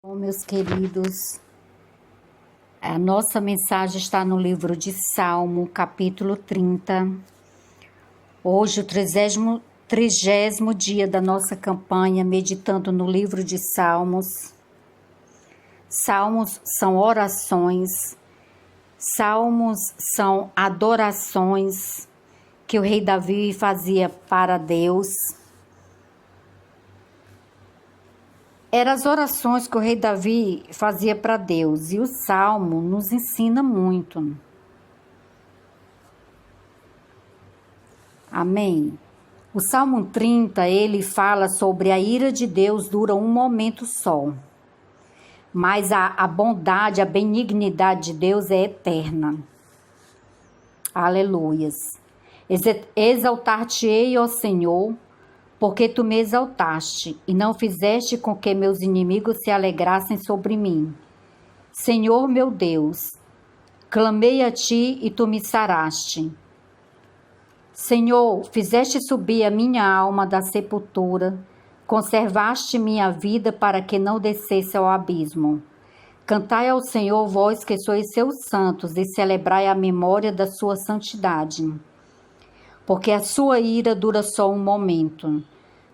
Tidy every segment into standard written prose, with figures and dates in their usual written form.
Bom, meus queridos, a nossa mensagem está no livro de Salmo, capítulo 30. Hoje, o 30º dia da nossa campanha, meditando no livro de Salmos. Salmos são orações, salmos são adorações que o rei Davi fazia para Deus. Eram as orações que o rei Davi fazia para Deus, e o Salmo nos ensina muito. Amém? O Salmo 30, ele fala sobre a ira de Deus dura um momento só, mas a bondade, a benignidade de Deus é eterna. Aleluias. Exaltar-te-ei, ó Senhor, porque tu me exaltaste, e não fizeste com que meus inimigos se alegrassem sobre mim. Senhor meu Deus, clamei a ti e tu me saraste. Senhor, fizeste subir a minha alma da sepultura, conservaste minha vida para que não descesse ao abismo. Cantai ao Senhor, vós que sois seus santos, e celebrai a memória da sua santidade. Porque a sua ira dura só um momento.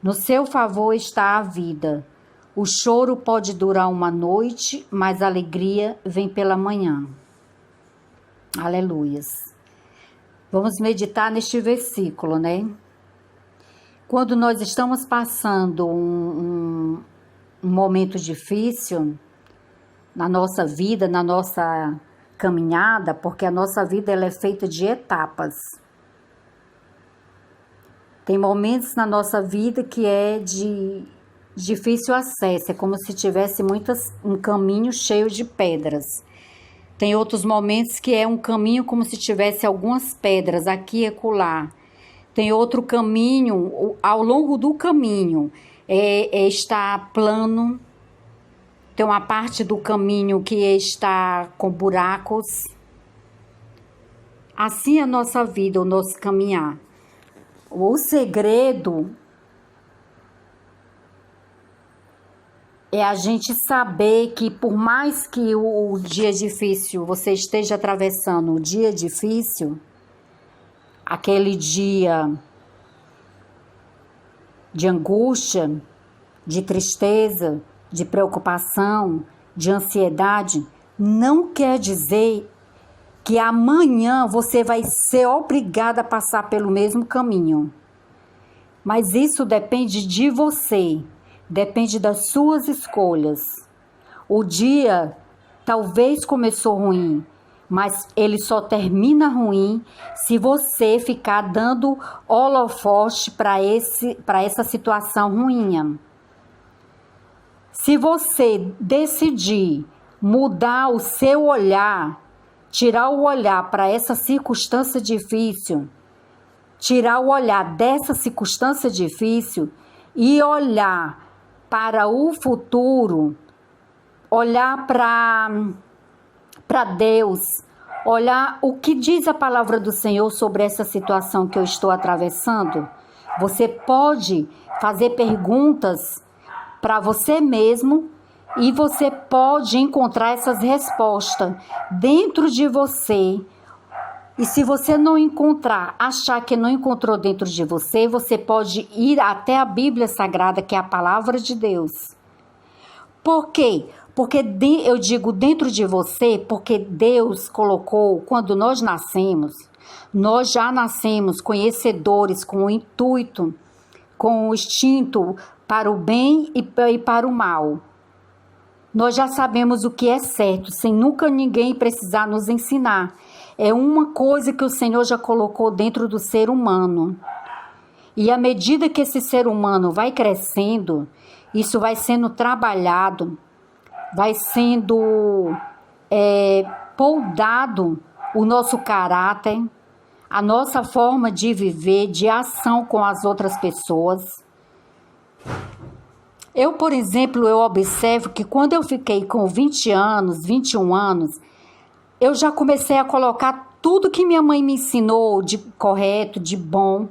No seu favor está a vida. O choro pode durar uma noite, mas a alegria vem pela manhã. Aleluias. Vamos meditar neste versículo, né? Quando nós estamos passando um momento difícil na nossa vida, na nossa caminhada, porque a nossa vida ela é feita de etapas. Tem momentos na nossa vida que é de difícil acesso, é como se tivesse um caminho cheio de pedras. Tem outros momentos que é um caminho como se tivesse algumas pedras aqui e acolá. Tem outro caminho, ao longo do caminho, está plano. Tem uma parte do caminho que está com buracos. Assim é a nossa vida, o nosso caminhar. O segredo é a gente saber que por mais que o dia difícil, você esteja atravessando o dia difícil, aquele dia de angústia, de tristeza, de preocupação, de ansiedade, não quer dizer que amanhã você vai ser obrigada a passar pelo mesmo caminho. Mas isso depende de você, depende das suas escolhas. O dia talvez começou ruim, mas ele só termina ruim se você ficar dando holofote para essa situação ruim. Se você decidir mudar o seu olhar, tirar o olhar para essa circunstância difícil, tirar o olhar dessa circunstância difícil e olhar para o futuro, olhar para Deus, olhar o que diz a palavra do Senhor sobre essa situação que eu estou atravessando. Você pode fazer perguntas para você mesmo e você pode encontrar essas respostas dentro de você. E se você não encontrar, achar que não encontrou dentro de você, você pode ir até a Bíblia Sagrada, que é a palavra de Deus. Por quê? Porque eu digo dentro de você, porque Deus colocou, quando nós nascemos, nós já nascemos conhecedores com o intuito, com o instinto para o bem e para o mal. Nós já sabemos o que é certo, sem nunca ninguém precisar nos ensinar. É uma coisa que o Senhor já colocou dentro do ser humano. E à medida que esse ser humano vai crescendo, isso vai sendo trabalhado, vai sendo poldado o nosso caráter, a nossa forma de viver, de ação com as outras pessoas. Eu, por exemplo, eu observo que quando eu fiquei com 20 anos, 21 anos, eu já comecei a colocar tudo que minha mãe me ensinou de correto, de bom,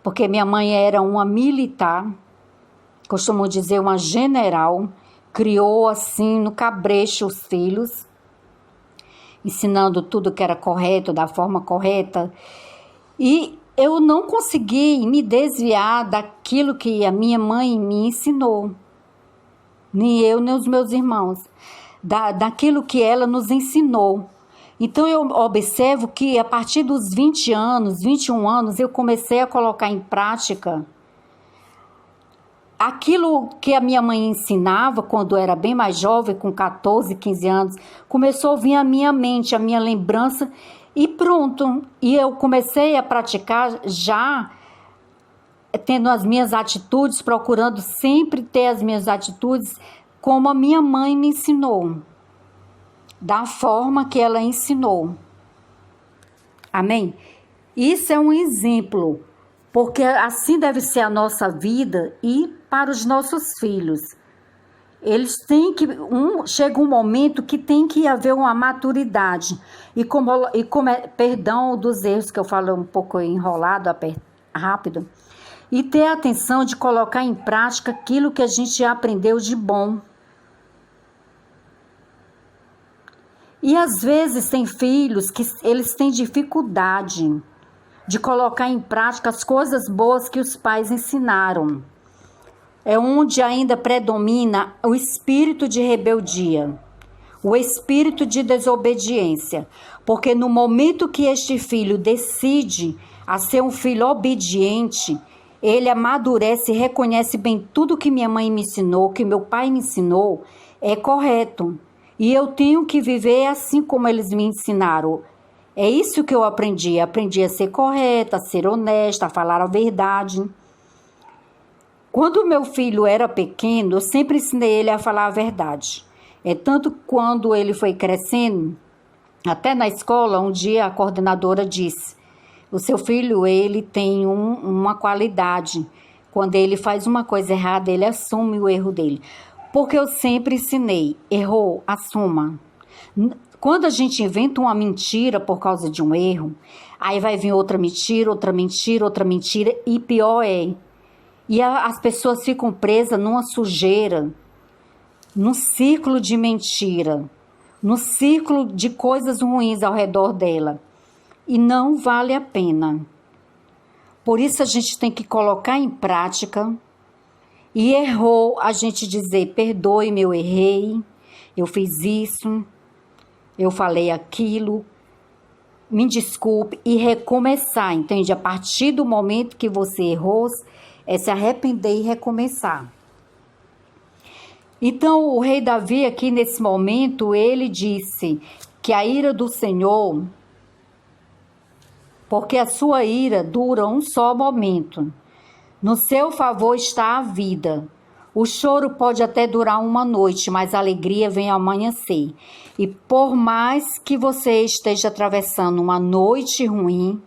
porque minha mãe era uma militar, costumo dizer uma general, criou assim no cabresto os filhos, ensinando tudo que era correto, da forma correta. E eu não consegui me desviar daquilo que a minha mãe me ensinou. Nem eu, nem os meus irmãos. Daquilo que ela nos ensinou. Então eu observo que a partir dos 20 anos, 21 anos, eu comecei a colocar em prática aquilo que a minha mãe ensinava quando eu era bem mais jovem, com 14, 15 anos. Começou a vir à minha mente, a minha lembrança e pronto. E eu comecei a praticar já tendo as minhas atitudes, procurando sempre ter as minhas atitudes como a minha mãe me ensinou, da forma que ela ensinou. Amém? Isso é um exemplo, porque assim deve ser a nossa vida e para os nossos filhos. Eles têm que, chega um momento que tem que haver uma maturidade. Perdão dos erros que eu falo um pouco enrolado, rápido. E ter a atenção de colocar em prática aquilo que a gente aprendeu de bom. E às vezes tem filhos que eles têm dificuldade de colocar em prática as coisas boas que os pais ensinaram. É onde ainda predomina o espírito de rebeldia, o espírito de desobediência. Porque no momento que este filho decide a ser um filho obediente, ele amadurece e reconhece bem tudo que minha mãe me ensinou, que meu pai me ensinou, é correto. E eu tenho que viver assim como eles me ensinaram. É isso que eu aprendi. Aprendi a ser correta, a ser honesta, a falar a verdade. Quando meu filho era pequeno, eu sempre ensinei ele a falar a verdade. É tanto quando ele foi crescendo, até na escola, um dia a coordenadora disse: o seu filho, ele tem uma qualidade. Quando ele faz uma coisa errada, ele assume o erro dele. Porque eu sempre ensinei, errou, assuma. Quando a gente inventa uma mentira por causa de um erro, aí vai vir outra mentira, outra mentira, outra mentira, e pior é. E as pessoas ficam presas numa sujeira, num círculo de mentira, num círculo de coisas ruins ao redor dela. E não vale a pena. Por isso a gente tem que colocar em prática. E errou, a gente dizer: perdoe-me, eu errei, eu fiz isso, eu falei aquilo, me desculpe, e recomeçar, entende? A partir do momento que você errou, é se arrepender e recomeçar. Então o rei Davi aqui nesse momento, ele disse que a ira do Senhor, porque a sua ira dura um só momento. No seu favor está a vida. O choro pode até durar uma noite, mas a alegria vem ao amanhecer. E por mais que você esteja atravessando uma noite ruim,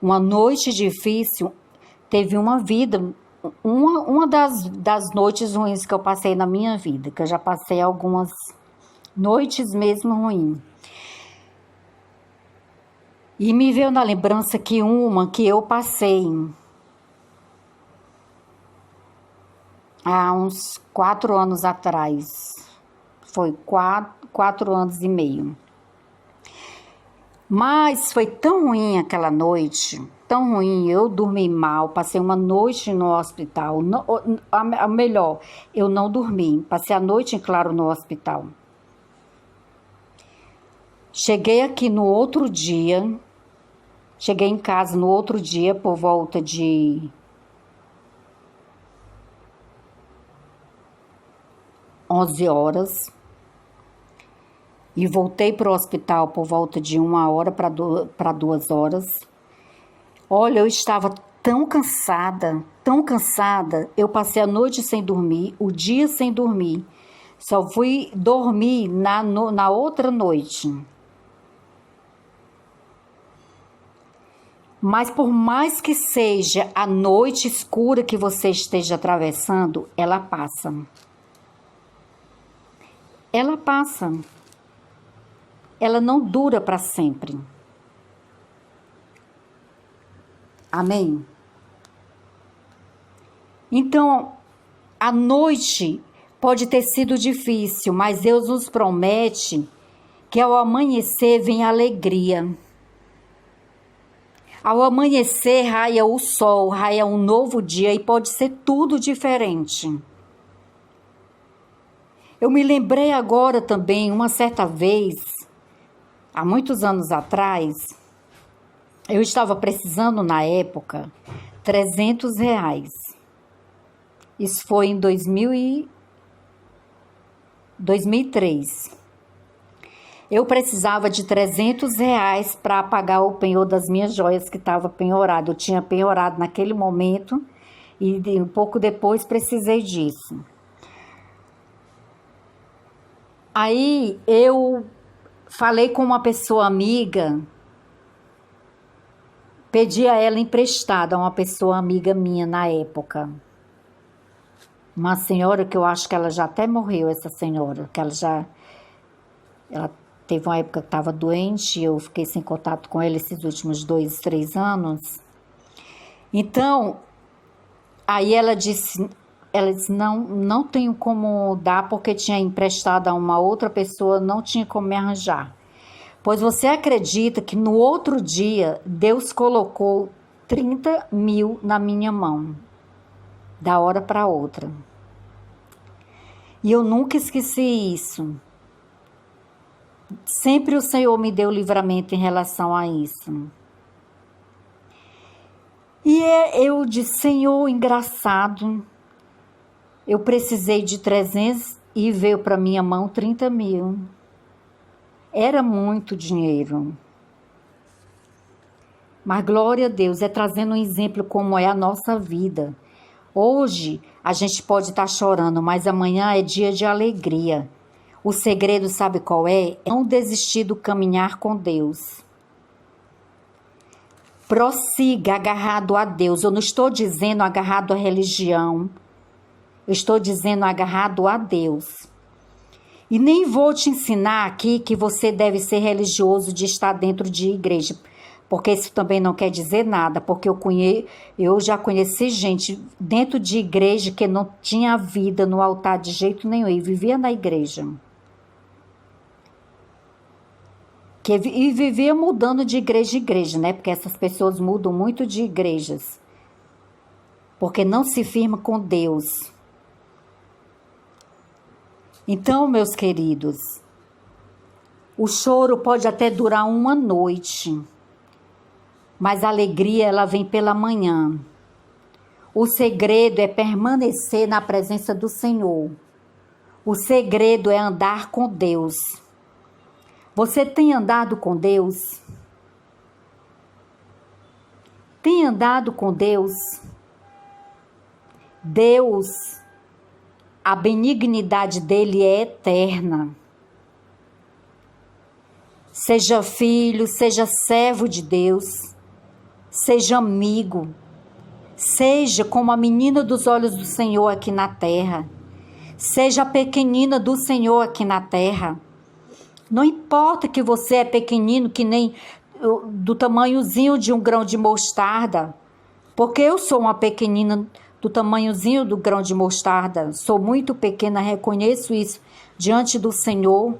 uma noite difícil, teve uma vida, uma das noites ruins que eu passei na minha vida, que eu já passei algumas noites mesmo ruins. E me veio na lembrança que uma que eu passei há uns 4 anos atrás. Foi 4 anos e meio. Mas foi tão ruim aquela noite, tão ruim, eu dormi mal, passei uma noite no hospital. Melhor, eu não dormi, passei a noite, claro, no hospital. Cheguei aqui no outro dia, cheguei em casa no outro dia por volta de 11 horas e voltei para o hospital por volta de 1 hora para 2 horas. Olha, eu estava tão cansada, eu passei a noite sem dormir, o dia sem dormir, só fui dormir na outra noite. Mas por mais que seja a noite escura que você esteja atravessando, ela passa. Ela passa. Ela não dura para sempre. Amém? Então, a noite, pode ter sido difícil, mas Deus nos promete que ao amanhecer vem alegria. Ao amanhecer raia o sol, raia um novo dia e pode ser tudo diferente. Eu me lembrei agora também, uma certa vez, há muitos anos atrás, eu estava precisando na época R$300. Isso foi em 2003. Eu precisava de R$300 para pagar o penhor das minhas joias que estava penhorado. Eu tinha penhorado naquele momento e um pouco depois precisei disso. Aí eu falei com uma pessoa amiga, pedi a ela emprestada, uma pessoa amiga minha na época. Uma senhora que eu acho que ela já até morreu, essa senhora, que ela teve uma época que estava doente, eu fiquei sem contato com ela esses últimos 2, 3 anos. Então, aí ela disse, não tenho como dar, porque tinha emprestado a uma outra pessoa, não tinha como me arranjar. Pois você acredita que no outro dia, Deus colocou 30 mil na minha mão, da hora para outra. E eu nunca esqueci isso. Sempre o Senhor me deu livramento em relação a isso. E eu disse, Senhor, engraçado, eu precisei de 300 e veio para minha mão 30 mil. Era muito dinheiro. Mas glória a Deus, é trazendo um exemplo como é a nossa vida. Hoje a gente pode estar chorando, mas amanhã é dia de alegria. O segredo, sabe qual é? É não desistir do caminhar com Deus. Prossiga agarrado a Deus. Eu não estou dizendo agarrado à religião. Eu estou dizendo agarrado a Deus. E nem vou te ensinar aqui que você deve ser religioso de estar dentro de igreja. Porque isso também não quer dizer nada. Porque eu já conheci gente dentro de igreja que não tinha vida no altar de jeito nenhum. E vivia na igreja. E vivia mudando de igreja em igreja, né? Porque essas pessoas mudam muito de igrejas. Porque não se firma com Deus. Então, meus queridos, o choro pode até durar uma noite, mas a alegria ela vem pela manhã. O segredo é permanecer na presença do Senhor. O segredo é andar com Deus. Você tem andado com Deus? Tem andado com Deus? Deus, a benignidade dele é eterna. Seja filho, seja servo de Deus, seja amigo, seja como a menina dos olhos do Senhor aqui na terra, seja a pequenina do Senhor aqui na terra. Não importa que você é pequenino, que nem do tamanhozinho de um grão de mostarda, porque eu sou uma pequenina do tamanhozinho do grão de mostarda, sou muito pequena, reconheço isso diante do Senhor.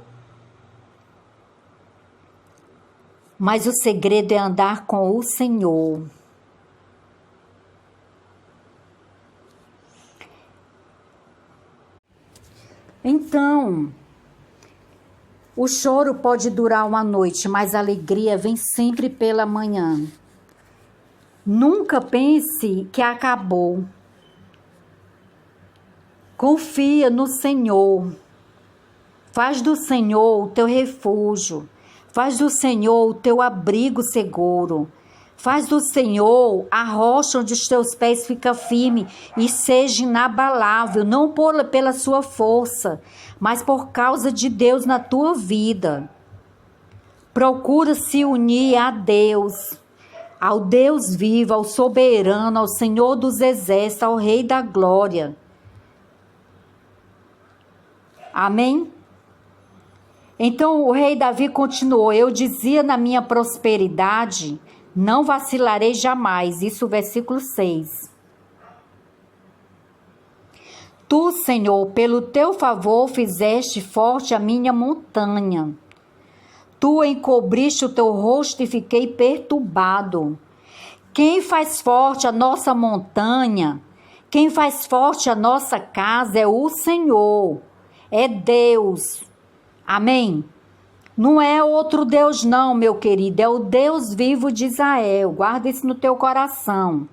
Mas o segredo é andar com o Senhor. Então, o choro pode durar uma noite, mas a alegria vem sempre pela manhã. Nunca pense que acabou. Confia no Senhor. Faz do Senhor o teu refúgio. Faz do Senhor o teu abrigo seguro. Faz do Senhor a rocha onde os teus pés ficam firmes e seja inabalável, não pela sua força, mas por causa de Deus na tua vida. Procura se unir a Deus, ao Deus vivo, ao soberano, ao Senhor dos exércitos, ao Rei da glória. Amém? Então o rei Davi continuou, eu dizia na minha prosperidade, não vacilarei jamais. Isso versículo 6. Tu, Senhor, pelo teu favor fizeste forte a minha montanha. Tu encobriste o teu rosto e fiquei perturbado. Quem faz forte a nossa montanha, quem faz forte a nossa casa é o Senhor, é Deus. Amém? Não é outro Deus não, meu querido, é o Deus vivo de Israel. Guarda isso no teu coração.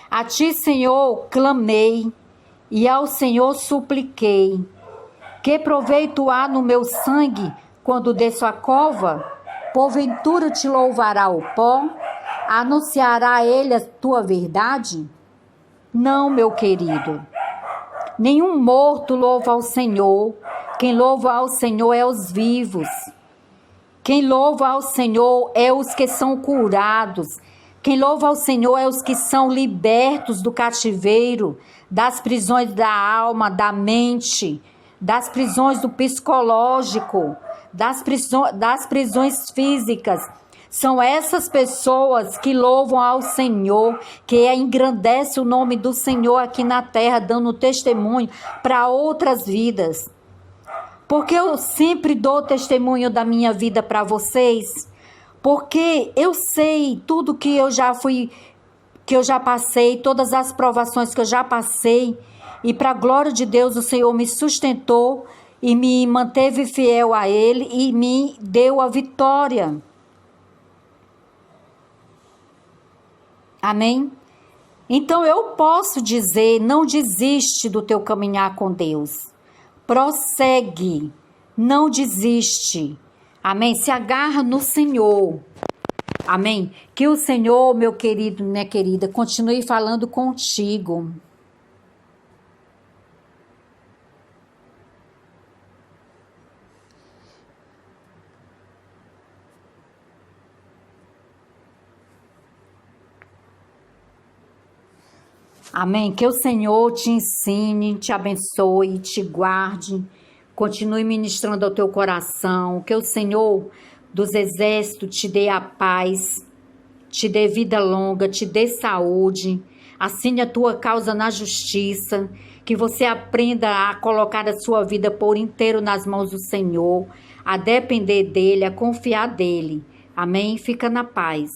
A ti, Senhor, clamei e ao Senhor supliquei. Que proveito há no meu sangue quando desço a cova? Porventura te louvará o pó? Anunciará a ele a tua verdade? Não, meu querido. Nenhum morto louva ao Senhor. Quem louva ao Senhor é os vivos. Quem louva ao Senhor é os que são curados. Quem louva ao Senhor é os que são libertos do cativeiro, das prisões da alma, da mente, das prisões do psicológico, das prisões físicas. São essas pessoas que louvam ao Senhor, que engrandece o nome do Senhor aqui na terra, dando testemunho para outras vidas. Porque eu sempre dou testemunho da minha vida para vocês, porque eu sei tudo que eu já passei, todas as provações que eu já passei, e para a glória de Deus o Senhor me sustentou e me manteve fiel a Ele e me deu a vitória. Amém? Então eu posso dizer, não desiste do teu caminhar com Deus. Prossegue, não desiste. Amém? Se agarra no Senhor. Amém? Que o Senhor, meu querido, minha querida, continue falando contigo. Amém? Que o Senhor te ensine, te abençoe, te guarde, continue ministrando ao teu coração. Que o Senhor dos exércitos te dê a paz, te dê vida longa, te dê saúde, assine a tua causa na justiça, que você aprenda a colocar a sua vida por inteiro nas mãos do Senhor, a depender dEle, a confiar dEle. Amém? Fica na paz.